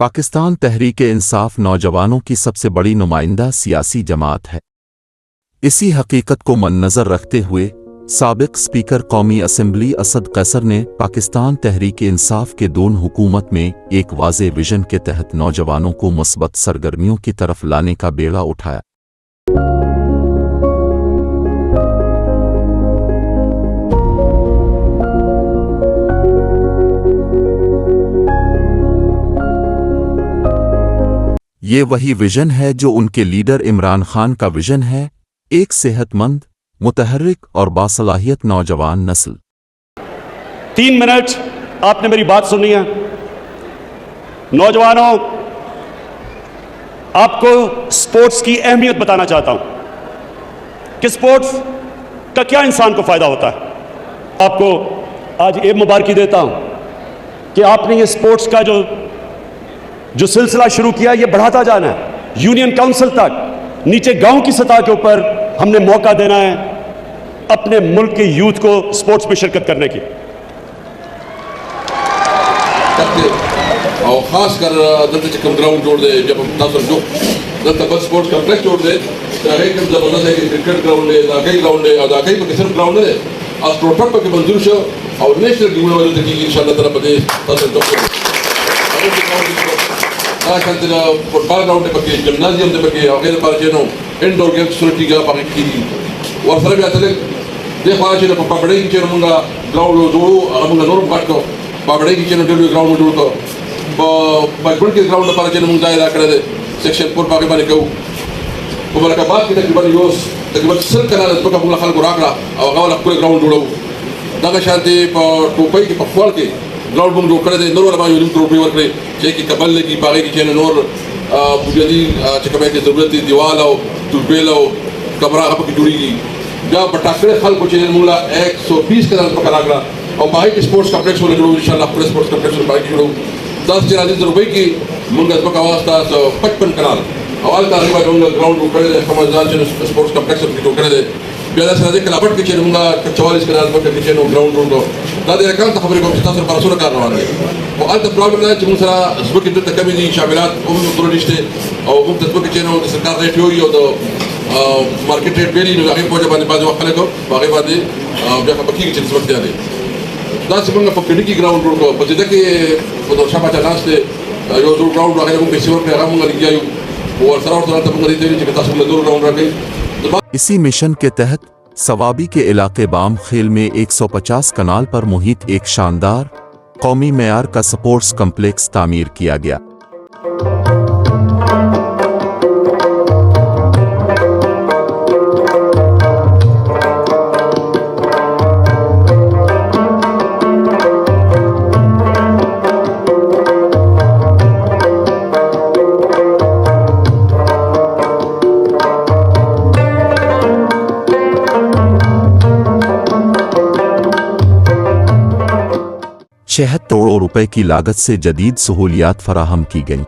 पाकिस्तान तहरीक-ए-इंसाफ नौजवानों की सबसे बड़ी नुमाइंदा सियासी जमात है। इसी हकीकत को मद्देनज़र रखते हुए साबिक़ स्पीकर कौमी असम्बली असद कैसर ने पाकिस्तान तहरीक-ए-इंसाफ के दून हुकूमत में एक वाज़े विजन के तहत नौजवानों को मुस्बत सरगर्मियों की तरफ लाने का बेड़ा उठाया। ये वही विजन है जो उनके लीडर इमरान खान का विजन है, एक सेहतमंद, मुतहर्रिक और बासलाहियत नौजवान नस्ल। 3 मिनट आपने मेरी बात सुनी है। नौजवानों, आपको स्पोर्ट्स की अहमियत बताना चाहता हूं कि स्पोर्ट्स का क्या इंसान को फायदा होता है। आपको आज ये मुबारकी देता हूं कि आपने ये स्पोर्ट्स का जो सिलसिला शुरू किया, ये बढ़ाता जाना है। यूनियन काउंसिल तक, नीचे गांव की सतह के ऊपर हमने मौका देना है अपने मुल्क के यूथ को स्पोर्ट्स में शिरकत करने की। और खासकर दल ग्राउंड जोड़ दे, जब हम जो दल स्पोर्ट्स कॉम्प्लेक्स जोड़ दे जबरदस्त है कि क्रिकेट ग्राउंड है, दाखिल ग्राउंड है और दाखिल पर किस्म ग्राउंड है और टोटल पर मंजूर शो और नेशनल की वजह से इंशाल्लाह ताला प्रदेश kantina football ground de bagi gymnasium de bagi akhir parjeno indoor games facility ga bagi ki war sara bi atale de kharaje de pabade ki cheno munga ground lo jodu munga norum katko pabade ki cheno de ground mo jodu ko ba gol ki ground par cheno munga ila kare section 4 bagi bani ko mubaraka baad ki takriban yos takriban sir kanal to ka munga khal ko rakla aw gawla ko ground jodu daga shanti pa topai ki pa khwal ki ground बुम जो करे नोर वाला unit trophy वर करे जे की कबल की पागे की चेन नोर बुनियादी चकबे की जरूरत है दीवार और टूबेल और कमरा अब की जुड़ी की जब पटाखे खल को चेन मूला 120 कदम पर करागला और बाहर के स्पोर्ट्स कॉम्प्लेक्स वाले जो इंशाल्लाह पूरे स्पोर्ट्स कॉम्प्लेक्स में बाकी जो 10,000 रुपए की मुंगा का वास्ता 55 कनाल अवाल तारीबा जो ग्राउंड को करे समझदार जो स्पोर्ट्स कॉम्प्लेक्स में जो करे बियादा सरादे कलाबट के चेन मुंगा 44 कनाल पर के चेन ग्राउंड को दादे अकाउंट खबरें को स्टार पर रसूल कर रहा है और अल्ट प्रॉब्लम है जो सरा स्पोर्ट की तकमीली शामिलात और प्रोडक्ट और मुफ्त स्पोर्ट के चेन सरकार रेट हुई और मार्केट रेट वेरी जो आगे पहुंचे बाने बाजू वाले को आगे बादे बिया बाकी के चेन स्पोर्ट दे दास मुंगा पर की ग्राउंड को बजे के तो शापा चलास से जो ग्राउंड आगे को पेशेवर के आगे मुंगा लिया और सरा और तो मुंगा देते हैं कि तासुम दो ग्राउंड रखे। इसी मिशन के तहत सवाबी के इलाके बाम खेल में 150 कनाल पर मुहित एक शानदार कौमी मेयार का स्पोर्ट्स कॉम्प्लेक्स तामीर किया गया। करोड़ रुपए की लागत से जदीद सहूलियात फराहम की गई।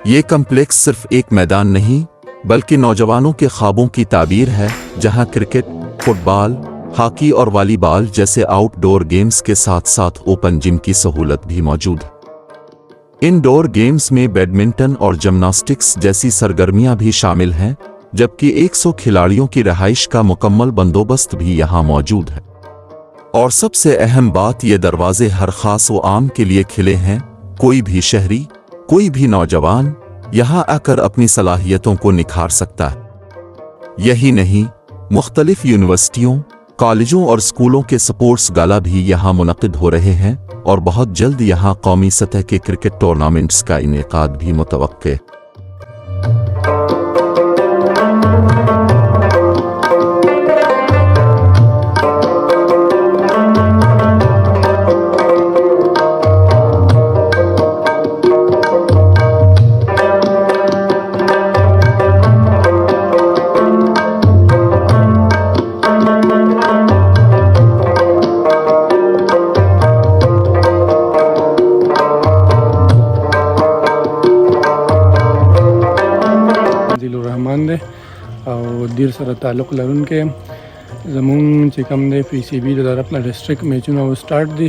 ये कम्प्लेक्स सिर्फ एक मैदान नहीं बल्कि नौजवानों के ख्वाबों की ताबीर है, जहां क्रिकेट, फुटबॉल, हॉकी और वॉलीबॉल जैसे आउटडोर गेम्स के साथ साथ ओपन जिम की सहूलत भी मौजूद है। इनडोर गेम्स में बैडमिंटन और जिम्नास्टिक्स जैसी सरगर्मियां भी शामिल हैं, जबकि 100 खिलाड़ियों की रिहाइश का मुकम्मल बंदोबस्त भी यहां मौजूद है। और सबसे अहम बात, ये दरवाजे हर खास व आम के लिए खिले हैं। कोई भी शहरी, कोई भी नौजवान यहाँ आकर अपनी सलाहियतों को निखार सकता है। यही नहीं, मुख्तलिफ यूनिवर्सिटियों, कॉलेजों और स्कूलों के स्पोर्ट्स गाला भी यहाँ मुनक़िद हो रहे हैं और बहुत जल्द यहाँ कौमी सतह के क्रिकेट टूर्नामेंट्स का इनेकाद भी मुतवक्के है। और दिल सर ताल्लुक़ लरुन के ज़मून चिकम दे PCB दर अपना डिस्ट्रिक्ट मैचों स्टार्ट दी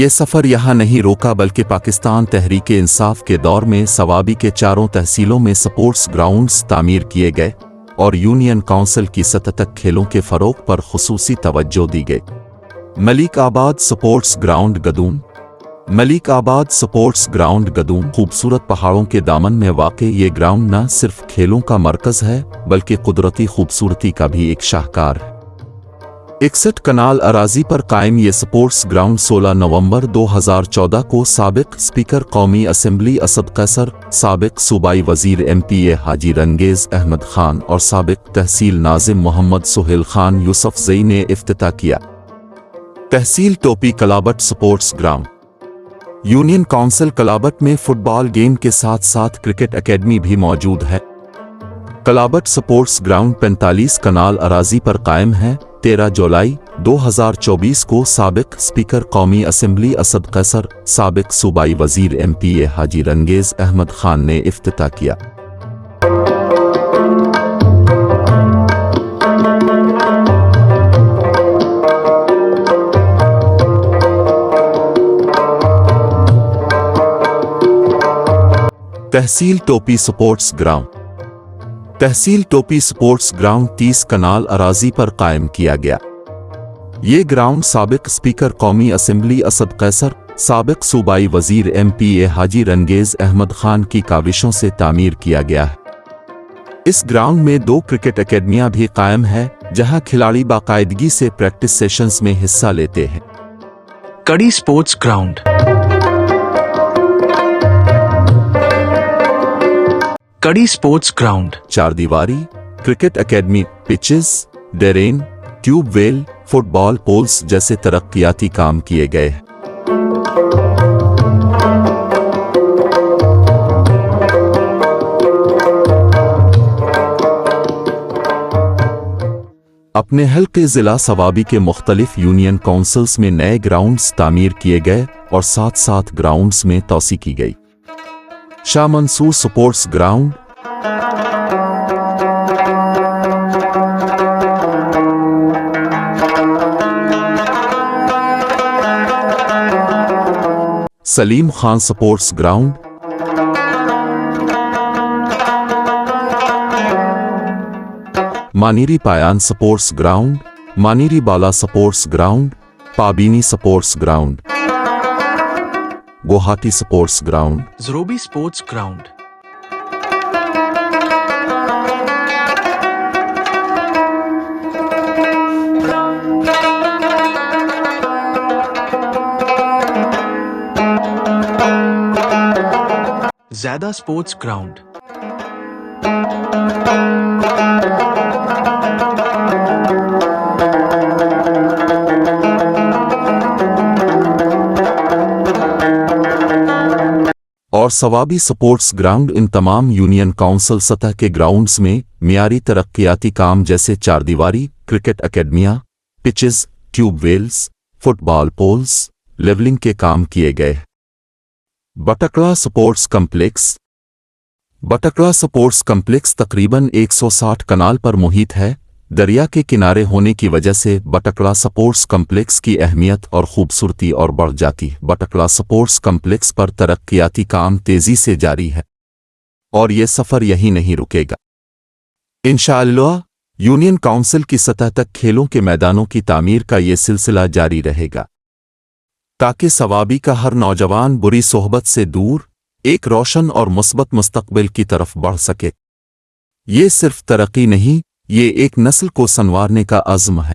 ये सफ़र यहाँ नहीं रोका बल्कि पाकिस्तान तहरीक इंसाफ के दौर में सवाबी के चारों तहसीलों में स्पोर्ट्स ग्राउंड्स तामीर किए गए और यूनियन काउंसिल की सतह तक खेलों के फ़रोग पर खुसूसी तवज्जो दी गई। मलिक आबाद स्पोर्ट्स ग्राउंड गदूम। मलिक आबाद स्पोर्ट्स ग्राउंड गदूम खूबसूरत पहाड़ों के दामन में वाक़ ये ग्राउंड न सिर्फ खेलों का मरकज़ है बल्कि कुदरती खूबसूरती का भी एक शाहकार है। 61 कनाल अराजी पर कायम ये स्पोर्ट्स ग्राउंड 16 नवंबर 2014 को साबिक स्पीकर कौमी असेंबली असद कैसर, साबिक सूबाई वजीर MPA हाजी रंगेज अहमद खान और साबिक तहसील नाजिम मोहम्मद सुहेल खान यूसुफजई ने इफ्तिताह किया। तहसील टोपी कलाबट स्पोर्ट्स ग्राउंड। यूनियन काउंसिल कलाबट में फुटबॉल गेम के साथ साथ क्रिकेट एकेडमी भी मौजूद है। कलाबट स्पोर्ट्स ग्राउंड 45 कनाल अराजी पर कायम है। 13 जुलाई 2024 को साबिक स्पीकर कौमी असेंबली असद कैसर, साबिक सूबाई वजीर MPA हाजी रंगेज अहमद खान ने इफ्तिताह किया। तहसील टोपी स्पोर्ट्स ग्राउंड। तहसील टोपी स्पोर्ट्स ग्राउंड 30 कनाल अराजी पर कायम किया गया। ये ग्राउंड साबिक स्पीकर कौमी असेंबली असद कैसर, साबिक सूबाई वजीर MPA हाजी रंगेज अहमद खान की काविशों से तामीर किया गया है। इस ग्राउंड में 2 क्रिकेट एकेडमियां भी कायम है जहां खिलाड़ी बाकायदगी से प्रैक्टिस सेशंस में हिस्सा लेते हैं। Kadi sports ground. Kadi sports ground 4 दीवारी, cricket academy, pitches, drain, tubewell, football poles जैसे तरक्कियाती काम किए गए हैं। अपने हल्के जिला सवाबी के मुख्तलिफ यूनियन काउंसिल्स में नए ग्राउंड्स तामीर किए गए और साथ साथ ग्राउंड्स में तोसी की गई। Shah Mansoor sports ground. Salim Khan sports ground. Maneri Payan sports ground, Maneri Bala sports ground, Pabini sports ground, Guwahati sports ground, Zarobi sports ground. Zaida sports ground. और सवाबी स्पोर्ट्स ग्राउंड इन तमाम यूनियन काउंसिल सतह के ग्राउंड्स में मियारी तरक्कियाती काम जैसे 4 दीवारी, क्रिकेट एकेडमियां, pitches, tubewells, football poles, levelling के काम किए गए। Batkhela sports complex. Batkhela sports complex तकरीबन 160 कनाल पर मुहित है। दरिया के किनारे होने की वजह से बटकला स्पोर्ट्स कम्प्लेक्स की अहमियत और खूबसूरती और बढ़ जाती है। बटकला स्पोर्ट्स कम्प्लेक्स पर तरक्कियाती काम तेजी से जारी है और ये सफ़र यहीं नहीं रुकेगा। इंशाअल्लाह यूनियन काउंसिल की सतह तक खेलों के मैदानों की तामीर का ये सिलसिला जारी रहेगा ताकि सवाबी का हर नौजवान बुरी सोहबत से दूर एक रोशन और मुस्बत मुस्तकबिल की तरफ बढ़ सके। ये सिर्फ तरक्की नहीं, ये एक नस्ल को संवारने का अज़्म है।